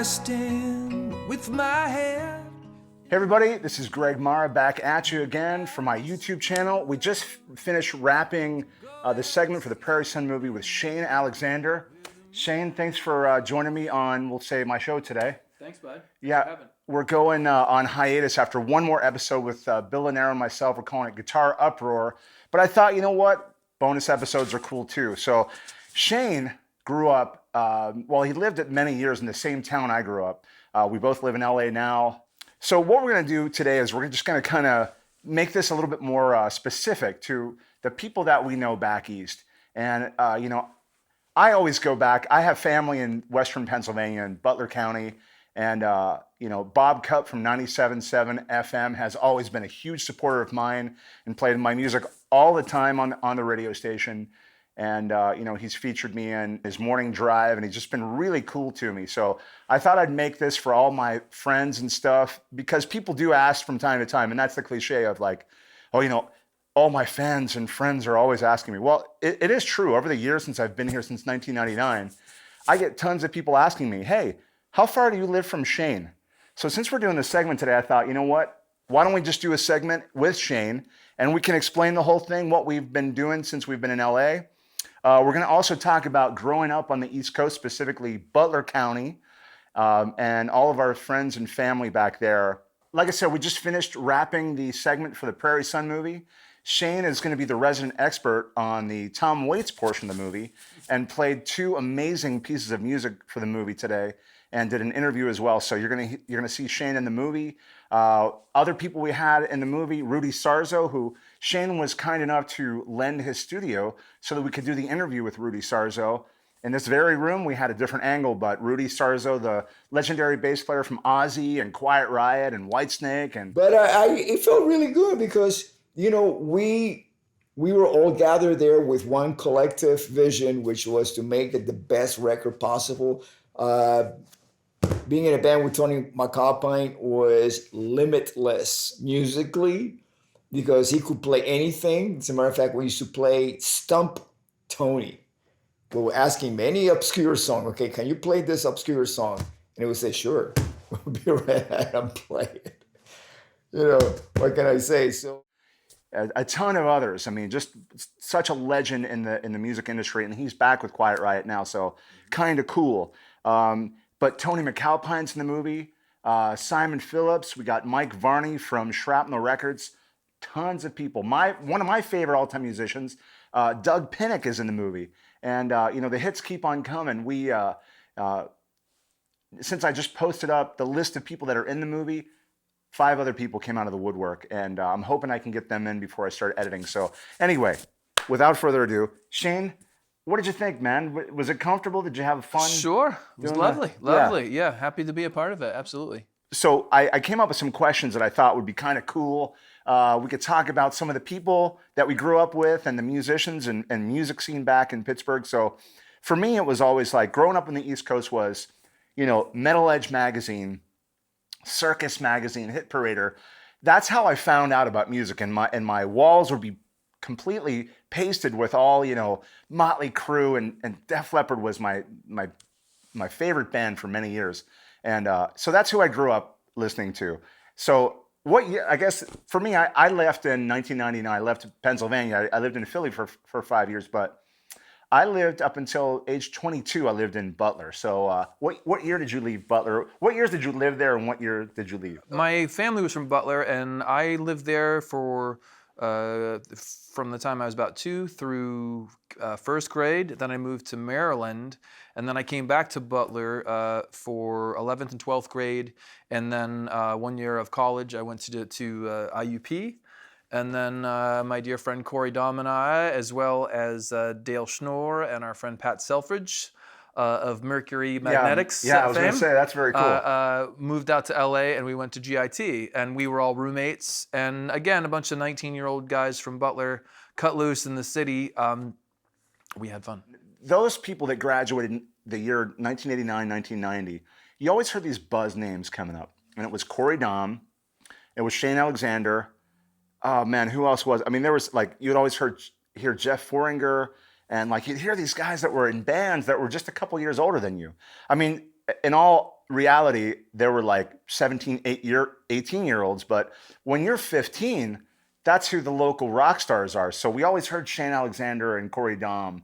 stand with my head. Hey everybody, this is Greg Marra back at you again for my YouTube channel. We just finished wrapping the segment for the Prairie Sun movie with Shane Alexander. Shane, thanks for joining me on, we'll say, my show today. Thanks, bud. Yeah, we're going on hiatus after one more episode with Bill Llanero and myself. We're calling it Guitar Uproar. But I thought, you know what? Bonus episodes are cool too. So Shane grew up, he lived many years in the same town I grew up. We both live in LA now. So what we're going to do today is we're just going to kind of make this a little bit more specific to the people that we know back east. And, I always go back. I have family in Western Pennsylvania in Butler County. And, Bob Cupp from 97.7 FM has always been a huge supporter of mine and played my music all the time on the radio station. And, he's featured me in his morning drive, and he's just been really cool to me. So I thought I'd make this for all my friends and stuff, because people do ask from time to time, and that's the cliche of like, all my fans and friends are always asking me. Well, it is true. Over the years since I've been here since 1999, I get tons of people asking me, hey, how far do you live from Shane? So since we're doing this segment today, I thought, you know what? Why don't we just do a segment with Shane, and we can explain the whole thing, what we've been doing since we've been in LA. We're going to also talk about growing up on the East Coast, specifically Butler County, and all of our friends and family back there. Like I said, we just finished wrapping the segment for the Prairie Sun movie. Shane is going to be the resident expert on the Tom Waits portion of the movie and played two amazing pieces of music for the movie today and did an interview as well. So you're going to see Shane in the movie. Other people we had in the movie, Rudy Sarzo, who Shane was kind enough to lend his studio so that we could do the interview with Rudy Sarzo. In this very room, we had a different angle, but Rudy Sarzo, the legendary bass player from Ozzy and Quiet Riot and Whitesnake. But it felt really good because, we were all gathered there with one collective vision, which was to make it the best record possible. Being in a band with Tony McAlpine was limitless musically because he could play anything. As a matter of fact, we used to play Stump Tony. We were asking him any obscure song. Okay, can you play this obscure song? And he would say, sure. We'll be right back and play it. What can I say? So a ton of others. I mean, just such a legend in the music industry, and he's back with Quiet Riot now, so kind of cool. But Tony McAlpine's in the movie, Simon Phillips, we got Mike Varney from Shrapnel Records, tons of people. One of my favorite all-time musicians, Doug Pinnick, is in the movie. And, the hits keep on coming. Since I just posted up the list of people that are in the movie, 5 other people came out of the woodwork, and I'm hoping I can get them in before I start editing. So anyway, without further ado, Shane, what did you think, man? Was it comfortable? Did you have fun? Sure. It was lovely. That? Lovely. Yeah. Happy to be a part of it. Absolutely. So I came up with some questions that I thought would be kind of cool. We could talk about some of the people that we grew up with and the musicians and music scene back in Pittsburgh. So for me, it was always like growing up on the East Coast was, Metal Edge magazine, Circus magazine, Hit Parader. That's how I found out about music, and my walls would be completely pasted with all, Motley Crue, and Def Leppard was my favorite band for many years. And so that's who I grew up listening to. So I guess for me, I left in 1999. I left Pennsylvania. I lived in Philly for 5 years, but I lived up until age 22. I lived in Butler. So what year did you leave Butler? What years did you live there, and what year did you leave? My family was from Butler, and I lived there for from the time I was about 2 through first grade. Then I moved to Maryland, and then I came back to Butler for 11th and 12th grade, and then 1 year of college I went to IUP. And then my dear friend Corey Dom and I, as well as Dale Schnorr and our friend Pat Selfridge of Mercury Magnetics Yeah, I was going to say, that's very cool. Moved out to LA, and we went to GIT, and we were all roommates. And again, a bunch of 19-year-old guys from Butler cut loose in the city. We had fun. Those people that graduated in the year 1989, 1990, you always heard these buzz names coming up. And it was Corey Dom, it was Shane Alexander. Oh man, who else was? I mean, there was you'd always hear Jeff Foringer, and you'd hear these guys that were in bands that were just a couple years older than you. I mean, in all reality, there were like 18-year-olds, but when you're 15, that's who the local rock stars are. So we always heard Shane Alexander and Corey Dahm.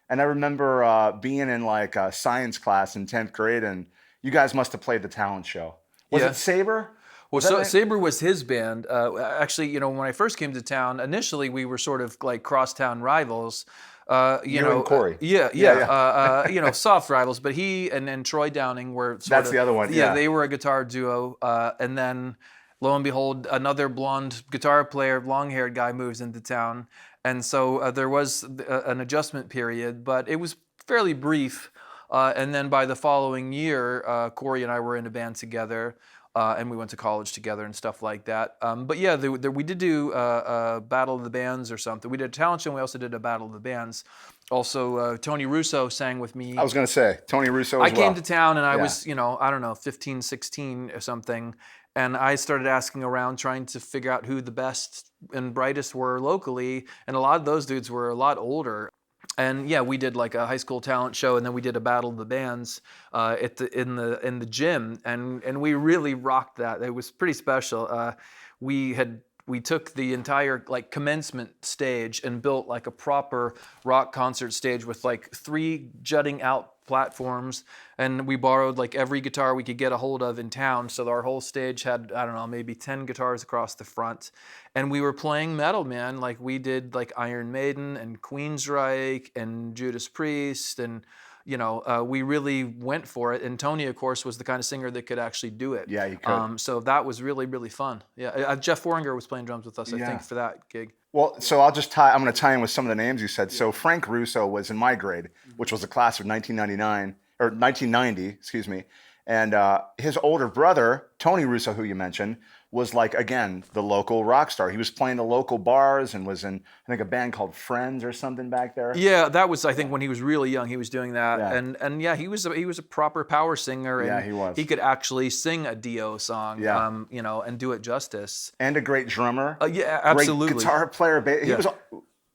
And I remember being in like a science class in 10th grade, and you guys must have played the talent show. Was Yeah. it Saber? Well, Was that so right? Saber was his band. Actually, when I first came to town, initially we were sort of like crosstown rivals. You and Corey. Yeah. Soft rivals. But he and Troy Downing were sort That's of, the other one, yeah. they were a guitar duo. And then, lo and behold, another blonde guitar player, long-haired guy moves into town. And so there was an adjustment period, but it was fairly brief. And then by the following year, Corey and I were in a band together. And we went to college together and stuff like that. But yeah, we did do a Battle of the Bands or something. We did a talent show and we also did a Battle of the Bands. Also, Tony Russo sang with me. I was going to say, Tony Russo as I well. came to town and I was, I don't know, 15, 16 or something. And I started asking around trying to figure out who the best and brightest were locally. And a lot of those dudes were a lot older. And yeah, we did like a high school talent show, and then we did a Battle of the Bands in the gym, and we really rocked that. It was pretty special. We took the entire like commencement stage and built like a proper rock concert stage with like 3 jutting out platforms, and we borrowed like every guitar we could get a hold of in town. So our whole stage had, I don't know, maybe 10 guitars across the front, and we were playing metal, man. Like we did like Iron Maiden and Queensryche and Judas Priest, and we really went for it. And Tony, of course, was the kind of singer that could actually do it. Yeah, he could. So that was really, really fun. Yeah, Jeff Foringer was playing drums with us, I think, for that gig. Well, so I'm going to tie in with some of the names you said. So Frank Russo was in my grade, which was a class of 1990, excuse me. And his older brother, Tony Russo, who you mentioned, was like, again, the local rock star. He was playing the local bars and was in, I think, a band called Friends or something back there. Yeah, that was, I think, when he was really young, he was doing that. Yeah. And yeah, he was a proper power singer. And Yeah, he was. He could actually sing a Dio song, and do it justice. And a great drummer. Yeah, absolutely. Great guitar player. He was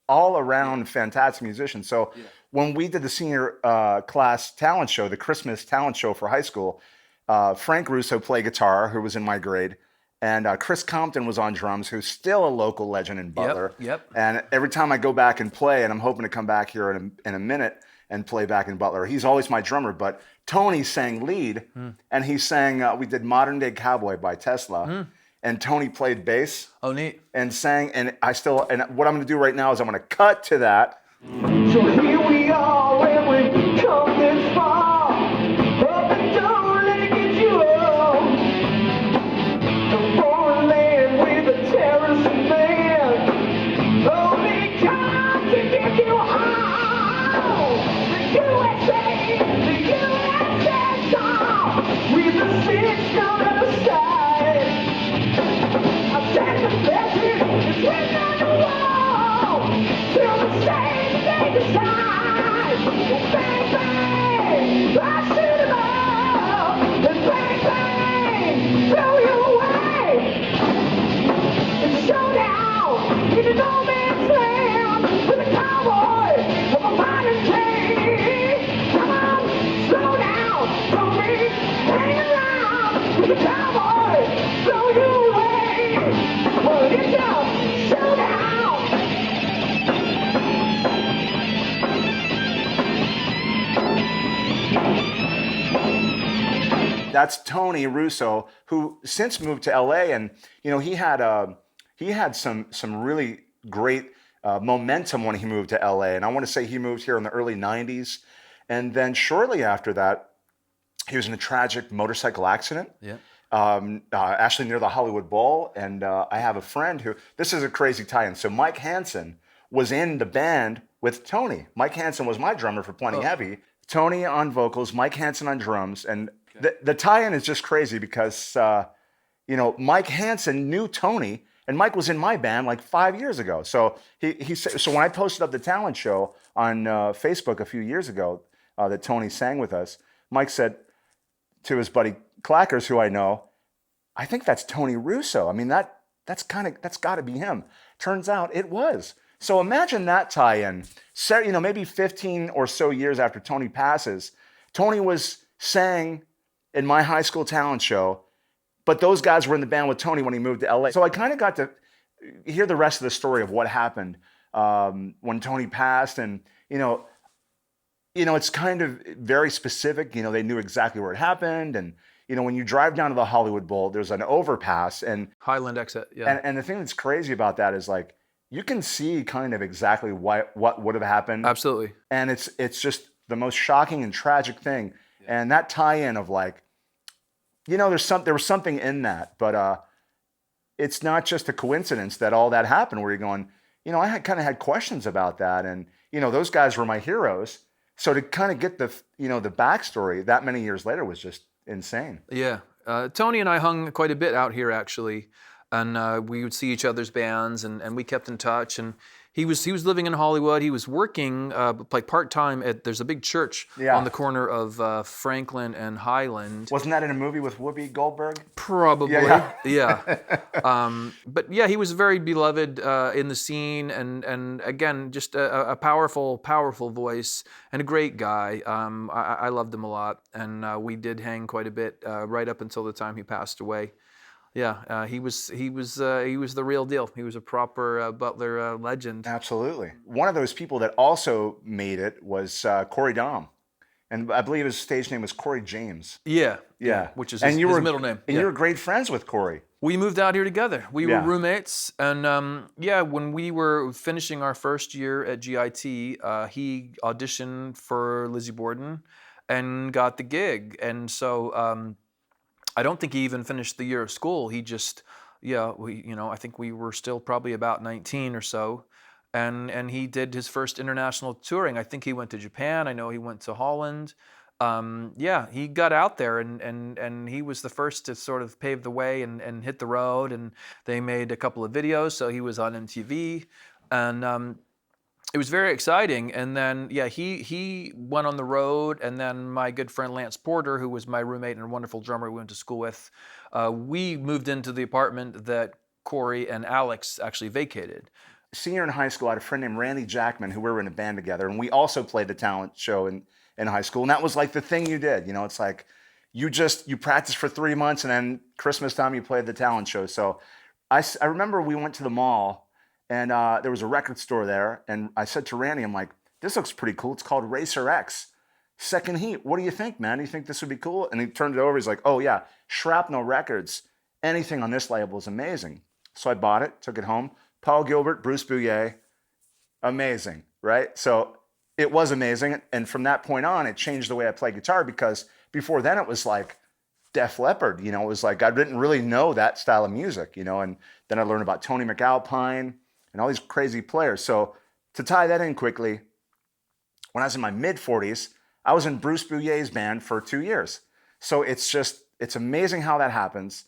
all around fantastic musician. So when we did the senior class talent show, the Christmas talent show for high school, Frank Russo played guitar, who was in my grade. And Chris Compton was on drums, who's still a local legend in Butler. Yep. And every time I go back and play, and I'm hoping to come back here in a minute and play back in Butler, he's always my drummer. But Tony sang lead, and he sang, we did Modern Day Cowboy by Tesla. And Tony played bass. Oh, neat. And sang, and what I'm going to do right now is I'm going to cut to that. So here we are, and we've come this far. Up and down, let it get you up. The foreign land with a terrorist man. Only God can get you home. The USA song. With the 6 on the side. I said the message is written on the wall. Till the same day decide. Bang, bang, I shoot 'em all. And bang, bang, throw you away. And showdown in an old man's land with a cowboy of a modern day. Come on, slow down, don't be hang around with a cowboy, throw you away. Well, it's a showdown. That's Tony Russo, who since moved to LA, and he had some really great momentum when he moved to LA. And I want to say he moved here in the early '90s, and then shortly after that, he was in a tragic motorcycle accident. Yeah. Actually near the Hollywood Bowl. And I have a friend this is a crazy tie-in. So Mike Hansen was in the band with Tony. Mike Hansen was my drummer for Plenty Heavy. Tony on vocals, Mike Hansen on drums. And the tie-in is just crazy because, Mike Hansen knew Tony, and Mike was in my band like 5 years ago. So he said, so when I posted up the talent show on Facebook a few years ago that Tony sang with us, Mike said to his buddy Clackers, who I know, I think that's Tony Russo. I mean, that's got to be him. Turns out it was. So imagine that tie-in. Maybe 15 or so years after Tony passes, Tony sang in my high school talent show, but those guys were in the band with Tony when he moved to LA. So I kind of got to hear the rest of the story of what happened when Tony passed, and it's kind of very specific. They knew exactly where it happened, and when you drive down to the Hollywood Bowl, there's an overpass, and Highland exit. Yeah. and the thing that's crazy about that is like you can see kind of exactly what would have happened. Absolutely. And it's just the most shocking and tragic thing. Yeah. And that tie-in of like, there was something in that, but it's not just a coincidence that all that happened where you're going, I kind of had questions about that. And, those guys were my heroes. So to kind of get the backstory that many years later was just insane. Yeah. Tony and I hung quite a bit out here actually. And we would see each other's bands, and we kept in touch. And he was living in Hollywood. He was working like part-time at, there's a big church on the corner of Franklin and Highland. Wasn't that in a movie with Whoopi Goldberg? Probably, yeah. But yeah, he was very beloved in the scene, and again, just a powerful voice and a great guy. I loved him a lot, and we did hang quite a bit right up until the time he passed away. Yeah, he was the real deal. He was a proper Butler legend. Absolutely. One of those people that also made it was Corey Dom, and I believe his stage name was Corey James. Yeah, which is his middle name. And you were great friends with Corey. We moved out here together. We were roommates, and when we were finishing our first year at GIT, he auditioned for Lizzie Borden and got the gig, and so. I don't think he even finished the year of school. He just, I think we were still probably about 19 or so. And he did his first international touring. I think he went to Japan. I know he went to Holland. He got out there and he was the first to sort of pave the way and hit the road. And they made a couple of videos. So he was on MTV. And it was very exciting, and then he went on the road, and then my good friend Lance Porter, who was my roommate and a wonderful drummer we went to school with, we moved into the apartment that Corey and Alex actually vacated. Senior in high school, I had a friend named Randy Jackman who we were in a band together, and we also played the talent show in high school, and that was like the thing you did. It's like you practiced for 3 months, and then Christmas time you played the talent show. So I remember we went to the mall. And there was a record store there, and I said to Randy, I'm like, this looks pretty cool. It's called Racer X, Second Heat. What do you think, man? Do you think this would be cool? And he turned it over. He's like, oh, yeah, Shrapnel Records. Anything on this label is amazing. So I bought it, took it home. Paul Gilbert, Bruce Bouillet, amazing, right? So it was amazing. And from that point on, it changed the way I play guitar, because before then it was like Def Leppard. It was like I didn't really know that style of music, and then I learned about Tony McAlpine and all these crazy players. So to tie that in quickly, when I was in my mid-40s, I was in Bruce Bouillet's band for 2 years. So it's amazing how that happens.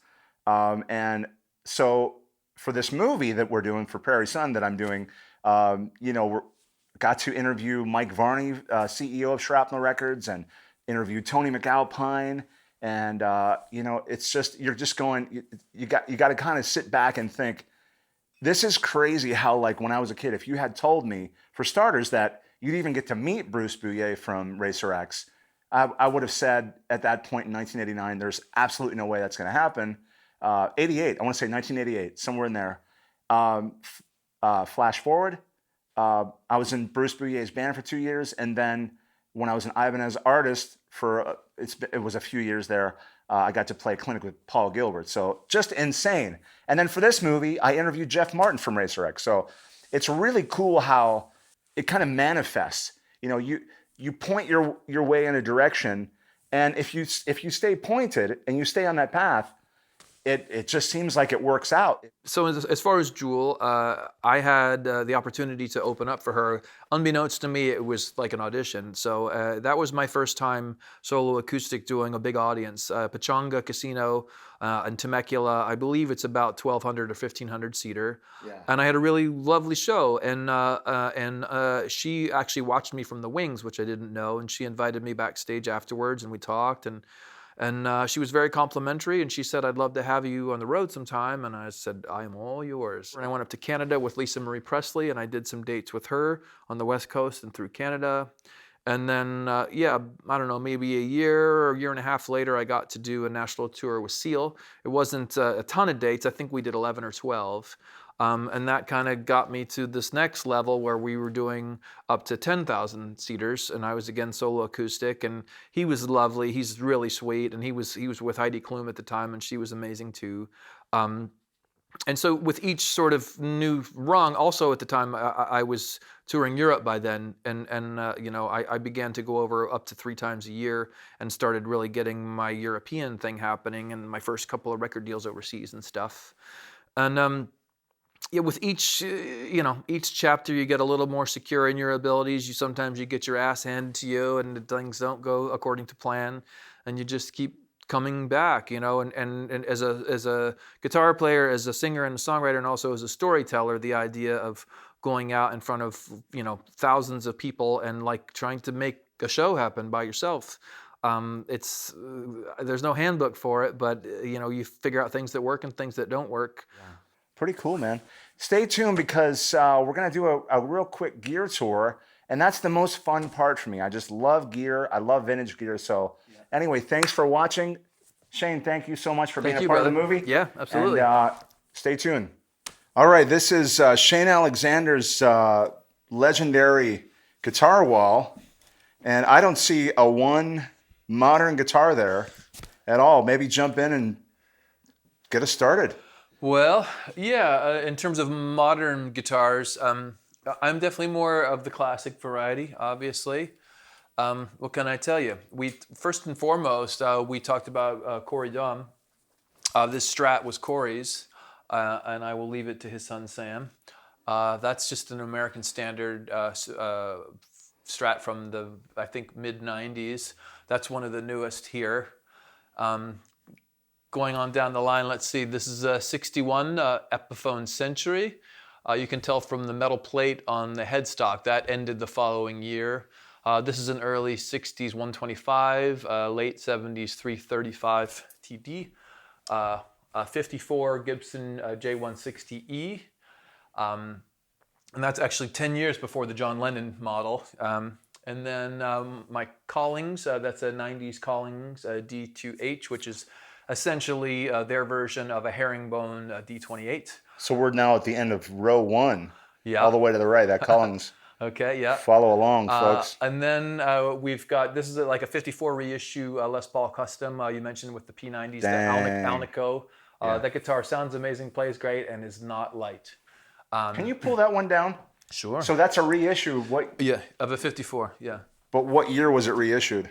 And so for this movie that we're doing for Prairie Sun that I'm doing, got to interview Mike Varney, CEO of Shrapnel Records, and interview Tony McAlpine. And, it's just, you're just going, you got to kind of sit back and think, this is crazy how, like, when I was a kid, if you had told me, for starters, that you'd even get to meet Bruce Bouillet from Racer X, I would have said at that point in 1989, there's absolutely no way that's going to happen. 88, I want to say 1988, somewhere in there. Flash forward, I was in Bruce Bouillet's band for 2 years, and then when I was an Ibanez artist for, it was a few years there, I got to play a clinic with Paul Gilbert. So just insane. And then for this movie, I interviewed Jeff Martin from Racer X. So it's really cool how it kind of manifests. You point your way in a direction, and if you stay pointed and you stay on that path, it just seems like it works out. So as far as Jewel, I had the opportunity to open up for her. Unbeknownst to me, it was like an audition. So that was my first time solo acoustic doing a big audience. Pachanga Casino in Temecula. I believe it's about 1,200 or 1,500 seater. Yeah. And I had a really lovely show. And she actually watched me from the wings, which I didn't know. And she invited me backstage afterwards, and we talked. And she was very complimentary, and she said, I'd love to have you on the road sometime. And I said, I am all yours. And I went up to Canada with Lisa Marie Presley, and I did some dates with her on the West Coast and through Canada. And then, yeah, I don't know, maybe a year or a year and a half later, I got to do a national tour with Seal. It wasn't a ton of dates. I think we did 11 or 12. And that kind of got me to this next level where we were doing up to 10,000 seaters, and I was again solo acoustic. And he was lovely. He's really sweet, and he was with Heidi Klum at the time, and she was amazing too. And so with each sort of new rung, also at the time I was touring Europe by then, and you know, I began to go over up to 3 times a year and started really getting my European thing happening and my first couple of record deals overseas and stuff. And yeah, with each you know, each chapter you get a little more secure in your abilities. Sometimes you get your ass handed to you and things don't go according to plan, and you just keep coming back, you know, and as a guitar player, as a singer and a songwriter, and also as a storyteller, the idea of going out in front of, you know, thousands of people and like trying to make a show happen by yourself. It's there's no handbook for it, but you know, you figure out things that work and things that don't work. Yeah. Pretty cool, man. Stay tuned because we're gonna do a real quick gear tour, and that's the most fun part for me. I just love gear. I love vintage gear. So anyway, thanks for watching. Shane, thank you so much for being a part of the movie. Yeah, absolutely. And stay tuned. All right, this is Shane Alexander's legendary guitar wall, and I don't see a one modern guitar there at all. Maybe jump in and get us started. Well, yeah, in terms of modern guitars, I'm definitely more of the classic variety, obviously. What can I tell you? First and foremost, we talked about Corey Daum. This Strat was Corey's, and I will leave it to his son Sam. That's just an American Standard Strat from the, I think, mid-90s. That's one of the newest here. Going on down the line, let's see, this is a 61 Epiphone Century. You can tell from the metal plate on the headstock, that ended the following year. This is an early 60s 125, late 70s 335 TD, 54 Gibson J160E. And that's actually 10 years before the John Lennon model. And then my Collings, that's a 90s Collings D2H, which is essentially their version of a herringbone D28. So we're now at the end of row 1, Yeah. all the way to the right, that Collins. Okay, yeah. Follow along, folks. And then we've got, this is like a 54 reissue Les Paul Custom, you mentioned with the P90s, the Alnico. That guitar sounds amazing, plays great, and is not light. Can you pull that one down? Sure. So that's a reissue. What? Yeah, of a 54, yeah. But what year was it reissued?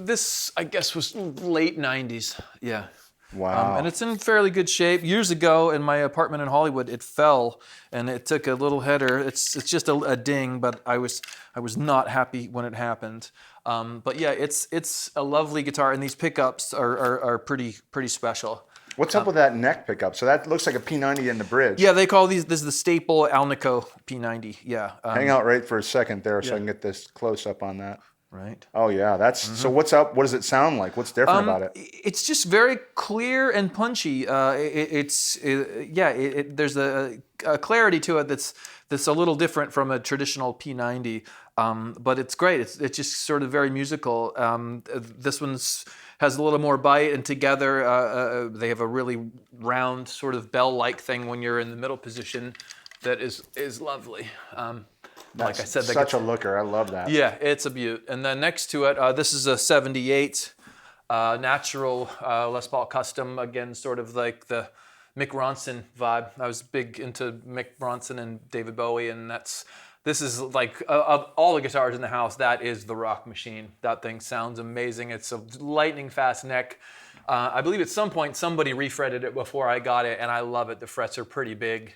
This, I guess, was late 90s, yeah. Wow. And it's in fairly good shape. Years ago, in my apartment in Hollywood, it fell, and it took a little header. It's just a ding, but I was not happy when it happened. But yeah, it's a lovely guitar, and these pickups are pretty special. What's up with that neck pickup? So that looks like a P90 in the bridge. Yeah, they call this is the staple Alnico P90. Yeah. Hang out right for a second there so I can get this close up on that. Right. Oh yeah, that's so. What's up? What does it sound like? What's different about it? It's just very clear and punchy. There's a clarity to it that's a little different from a traditional P90, but it's great. It's just sort of very musical. This one's has a little more bite, and together they have a really round sort of bell-like thing when you're in the middle position that is lovely. Like I said, such a looker. I love that. Yeah, it's a beaut. And then next to it, this is a 78 natural Les Paul Custom. Again, sort of like the Mick Ronson vibe. I was big into Mick Ronson and David Bowie, and this is like of all the guitars in the house, that is the rock machine. That thing sounds amazing. It's a lightning fast neck. I believe at some point somebody refretted it before I got it, and I love it. The frets are pretty big.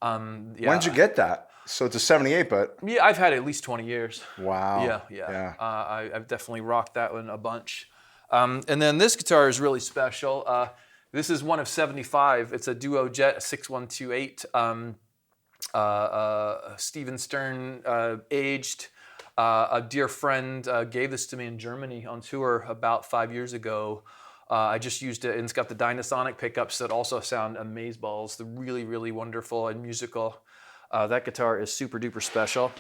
Yeah. When did you get that? So it's a 78, but... Yeah, I've had it at least 20 years. Wow. Yeah. I've definitely rocked that one a bunch. And then this guitar is really special. This is one of 75. It's a Duo Jet, a 6128. Steven Stern aged. A dear friend gave this to me in Germany on tour about 5 years ago. I just used it, and it's got the Dynasonic pickups that also sound amazeballs. They're really, really wonderful and musical. That guitar is super duper special.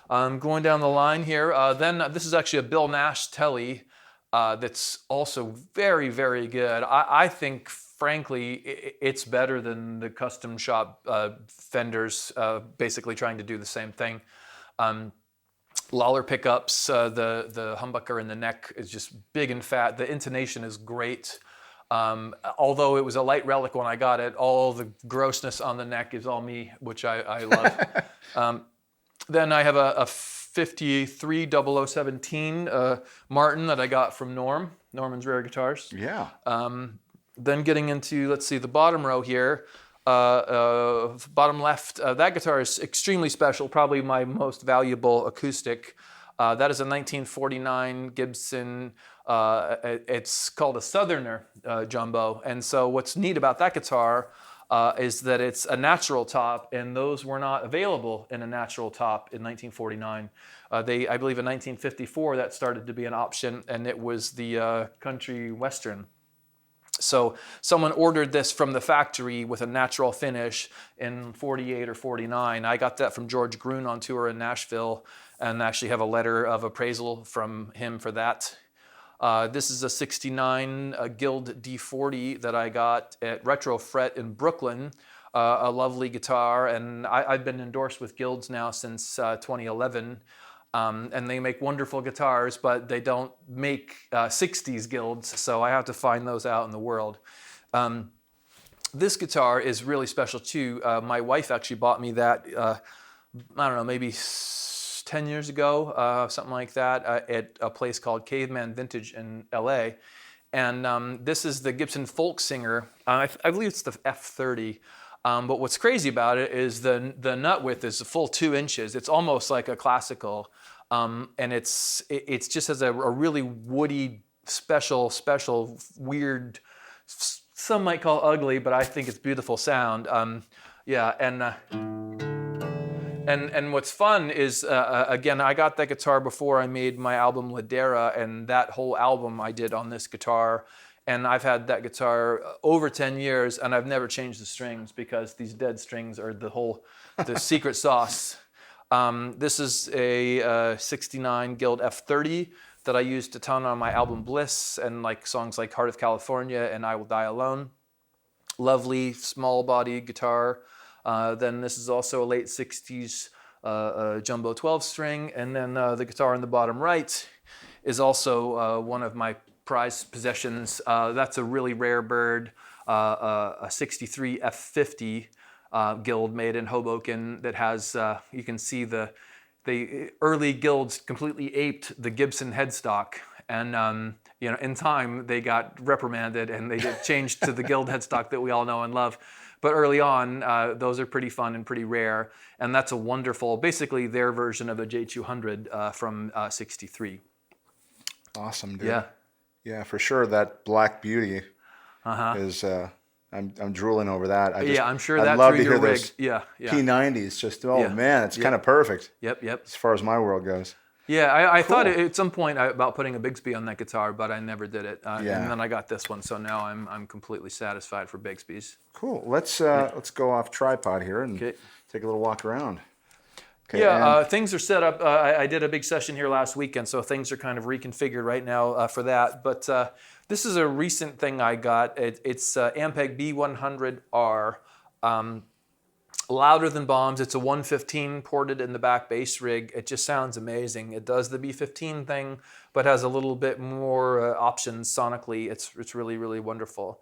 Going down the line here, then this is actually a Bill Nash Telly that's also very, very good. I think, frankly, it's better than the custom shop Fenders, basically trying to do the same thing. Lawler pickups, the humbucker in the neck is just big and fat. The intonation is great. Although it was a light relic when I got it, all the grossness on the neck is all me, which I love. Then I have a 53 0017 Martin that I got from Norman's Rare Guitars. Yeah. Then getting into, let's see, the bottom row here, bottom left, that guitar is extremely special, probably my most valuable acoustic. That is a 1949 Gibson, it's called a Southerner jumbo. And so what's neat about that guitar is that it's a natural top, and those were not available in a natural top in 1949. I believe in 1954 that started to be an option, and it was the country western. So someone ordered this from the factory with a natural finish in 48 or 49. I got that from George Gruen on tour in Nashville, and actually have a letter of appraisal from him for that. This is a 69 Guild D40 that I got at Retro Fret in Brooklyn. A lovely guitar, and I've been endorsed with Guilds now since 2011. And they make wonderful guitars, but they don't make 60s Guilds, so I have to find those out in the world. This guitar is really special too. My wife actually bought me that, I don't know, maybe 10 years ago, something like that, at a place called Caveman Vintage in LA. And this is the Gibson Folk Singer. I believe it's the F30. But what's crazy about it is the nut width is a full 2 inches. It's almost like a classical, and it's just has a really woody, special, weird. Some might call ugly, but I think it's beautiful sound. Yeah, and what's fun is again, I got that guitar before I made my album Ladera, and that whole album I did on this guitar. And I've had that guitar over 10 years, and I've never changed the strings because these dead strings are the secret sauce. This is a 69 Guild F30 that I used a ton on my album Bliss, and like songs like Heart of California and I Will Die Alone. Lovely small body guitar. Then this is also a late 60s jumbo 12 string. And then the guitar in the bottom right is also one of my prized possessions. That's a really rare bird, a 63 F50 Guild made in Hoboken that has, you can see the early Guilds completely aped the Gibson headstock. And you know, in time they got reprimanded and they changed to the Guild headstock that we all know and love. But early on, those are pretty fun and pretty rare. And that's a wonderful, basically their version of a J200 from 63. Awesome, dude. Yeah. Yeah, for sure. That Black Beauty is. I'm drooling over that. I'm sure I'd that's love through to your hear rig. those Yeah. P90s. Just Yeah. man, it's kind of perfect. Yep. As far as my world goes. Yeah, I thought at some point about putting a Bigsby on that guitar, but I never did it. And then I got this one, so now I'm completely satisfied for Bigsby's. Cool. Let's go off tripod here and take a little walk around. Okay, yeah, things are set up. I did a big session here last weekend, so things are kind of reconfigured right now for that. But this is a recent thing I got. It's Ampeg B100R. Louder than bombs. It's a 115 ported in the back bass rig. It just sounds amazing. It does the B15 thing, but has a little bit more options sonically. It's really, really wonderful.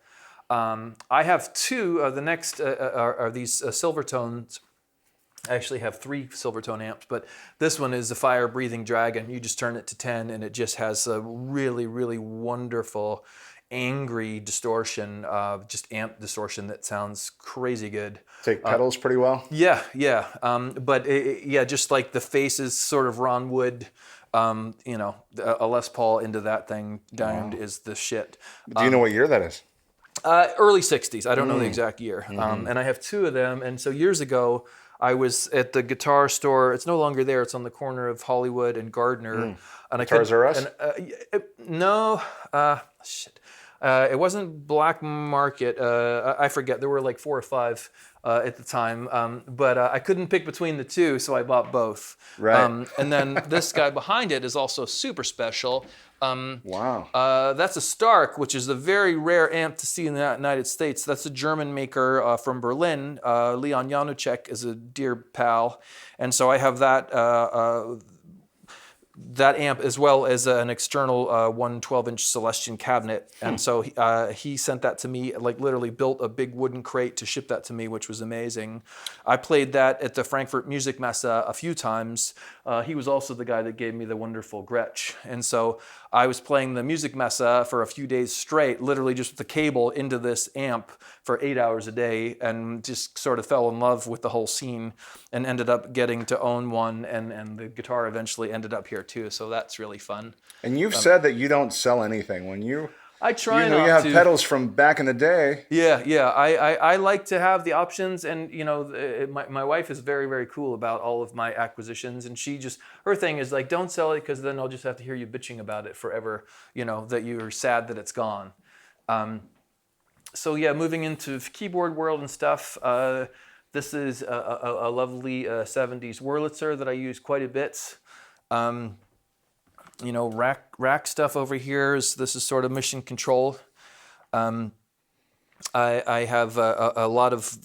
I have two. The next are these Silvertones. I actually have 3 Silvertone amps, but this one is a fire-breathing dragon. You just turn it to 10, and it just has a really, really wonderful, angry distortion, just amp distortion that sounds crazy good. Take pedals pretty well. Yeah. But just like the face is sort of Ron Wood. A Les Paul into that thing downed is the shit. Do you know what year that is? Early 60s. I don't know the exact year. And I have 2 of them. And so years ago, I was at the guitar store. It's no longer there. It's on the corner of Hollywood and Gardner. And Guitars R Us? No. Shit. It wasn't black market. I forget. There were like 4 or 5 at the time, but I couldn't pick between the two, so I bought both. Right. And then this guy behind it is also super special. Wow. That's a Stark, which is a very rare amp to see in the United States. That's a German maker from Berlin. Leon Januszek is a dear pal, and so I have that amp as well as an external 112-inch Celestion cabinet. And so he sent that to me, like literally built a big wooden crate to ship that to me, which was amazing. I played that at the Frankfurt Music Messe a few times. He was also the guy that gave me the wonderful Gretsch. And so I was playing the Music Messe for a few days straight, literally just with the cable into this amp for 8 hours a day, and just sort of fell in love with the whole scene and ended up getting to own one, and the guitar eventually ended up here too, so that's really fun. And you've said that you don't sell anything. When you I try you not have to. pedals from back in the day. Yeah. I like to have the options, and my wife is very, very cool about all of my acquisitions, and her thing is like, don't sell it because then I'll just have to hear you bitching about it forever. That you're sad that it's gone. So yeah, moving into keyboard world and stuff. This is a lovely 70s Wurlitzer that I use quite a bit. Rack stuff over here. This is sort of mission control. I have a lot of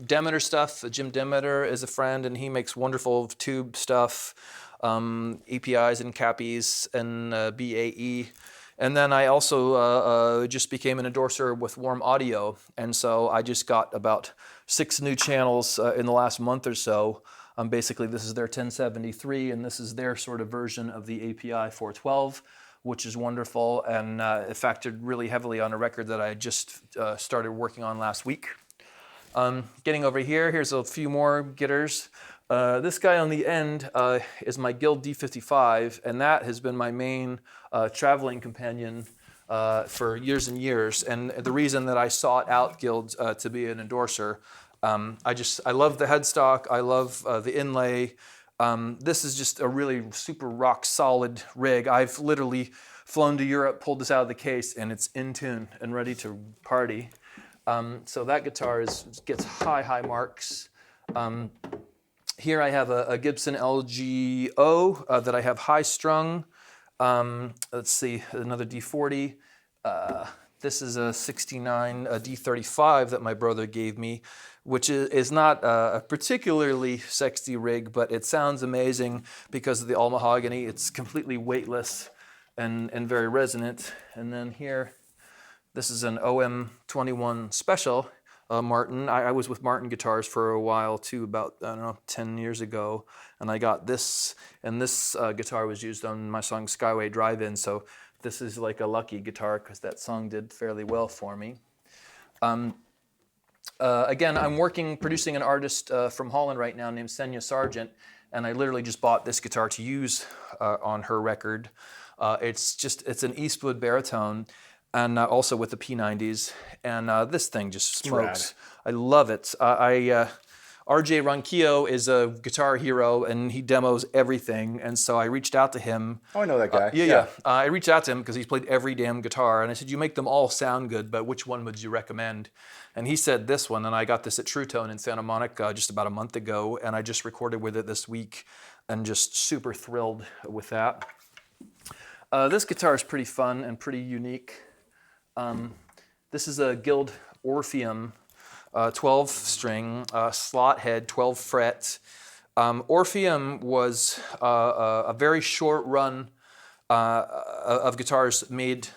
Demeter stuff. Jim Demeter is a friend, and he makes wonderful tube stuff, APIs and cappies and BAE. And then I also just became an endorser with Warm Audio, and so I just got about 6 new channels in the last month or so. Basically, this is their 1073, and this is their sort of version of the API 412, which is wonderful, and it factored really heavily on a record that I just started working on last week. Getting over here, here's a few more getters. This guy on the end is my Guild D55, and that has been my main traveling companion for years and years. And the reason that I sought out Guild to be an endorser, I love the headstock, I love the inlay. This is just a really super rock solid rig. I've literally flown to Europe, pulled this out of the case, and it's in tune and ready to party. So that guitar gets high marks. Here I have a Gibson LGO that I have high strung. Let's see, another D40. This is a 69 D35 that my brother gave me, which is not a particularly sexy rig, but it sounds amazing because of the all mahogany. It's completely weightless and very resonant. And then here, this is an OM21 Special. Martin. I was with Martin Guitars for a while too, about 10 years ago, and I got this, and this guitar was used on my song Skyway Drive-In, so this is like a lucky guitar because that song did fairly well for me. Again, I'm producing an artist from Holland right now named Senya Sargent, and I literally just bought this guitar to use on her record. It's an Eastwood baritone, and also with the P90s, and this thing just smokes. I love it. RJ Ronquillo is a guitar hero, and he demos everything, and so I reached out to him. Oh, I know that guy. Yeah. I reached out to him because he's played every damn guitar, and I said, you make them all sound good, but which one would you recommend? And he said this one, and I got this at True Tone in Santa Monica just about a month ago, and I just recorded with it this week, and just super thrilled with that. This guitar is pretty fun and pretty unique. This is a Guild Orpheum 12 string, slot head, 12 fret. Orpheum was a very short run of guitars made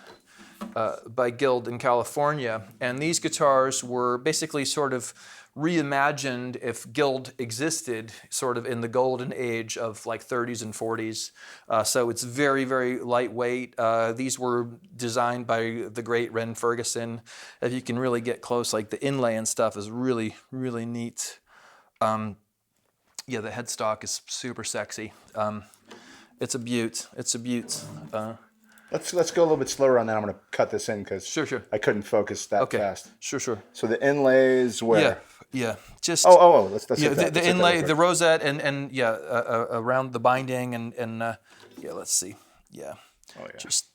by Guild in California. And these guitars were basically sort of reimagined if Guild existed sort of in the golden age of like 30s and 40s. So it's very, very lightweight. These were designed by the great Ren Ferguson. If you can really get close, like the inlay and stuff is really, really neat. Yeah, the headstock is super sexy. It's a beaut. It's a beaut. Let's go a little bit slower on that. I'm going to cut this in because Sure. I couldn't focus that fast. Sure. So the inlays where? Yeah. Just Let's yeah, hit that. the inlay, the rosette, and around the binding, and let's see. Yeah. Oh, yeah. Just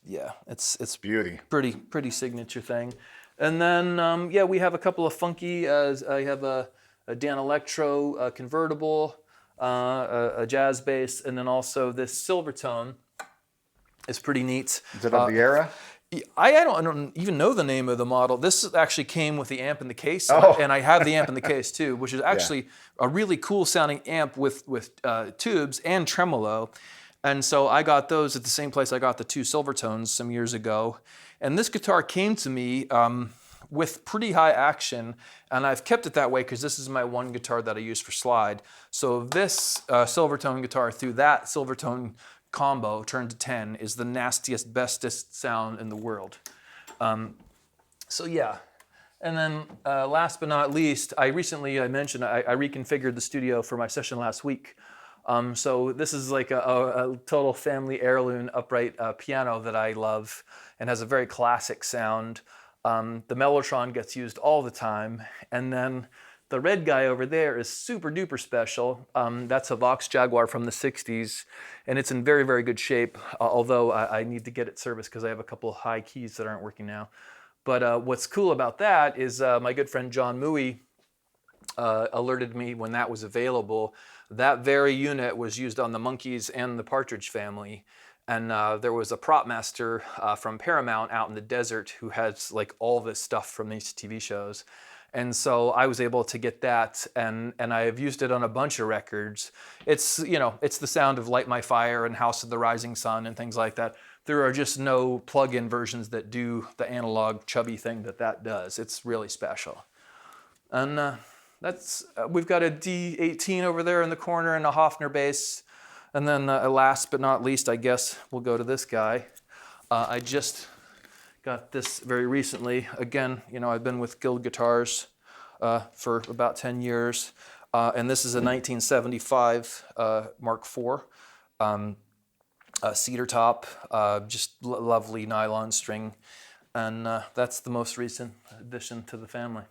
it's Beauty. pretty signature thing. And then yeah, we have a couple of funky. I have a Dan Electro convertible, a jazz bass, and then also this Silvertone. Is pretty neat. Is it of the era? I don't even know the name of the model. This actually came with the amp in the case, Oh. and I have the amp in the case too, which is actually a really cool sounding amp with tubes and tremolo. And so I got those at the same place I got the two Silvertones some years ago. And this guitar came to me with pretty high action, and I've kept it that way because this is my one guitar that I use for slide. So this Silvertone guitar through that Silvertone combo turned to 10 is the nastiest, bestest sound in the world. So yeah. And then last but not least, I mentioned I reconfigured the studio for my session last week. So this is like a total family heirloom upright piano that I love and has a very classic sound. The Mellotron gets used all the time. And then the red guy over there is super duper special. That's a Vox Jaguar from the 60s, and it's in very, very good shape, although I need to get it serviced because I have a couple of high keys that aren't working now. But what's cool about that is my good friend John Mui alerted me when that was available. That very unit was used on the Monkees and the Partridge Family. And there was a prop master from Paramount out in the desert who has like all this stuff from these TV shows. And so I was able to get that, and I have used it on a bunch of records. It's, you know, it's the sound of Light My Fire and House of the Rising Sun and things like that. There are just no plug-in versions that do the analog chubby thing that does. It's really special. And we've got a D18 over there in the corner and a Hofner bass. And then last but not least, I guess we'll go to this guy. I just got this very recently. Again, you know, I've been with Guild Guitars for about 10 years. And this is a 1975 Mark IV. Cedar top, just lovely nylon string. And that's the most recent addition to the family.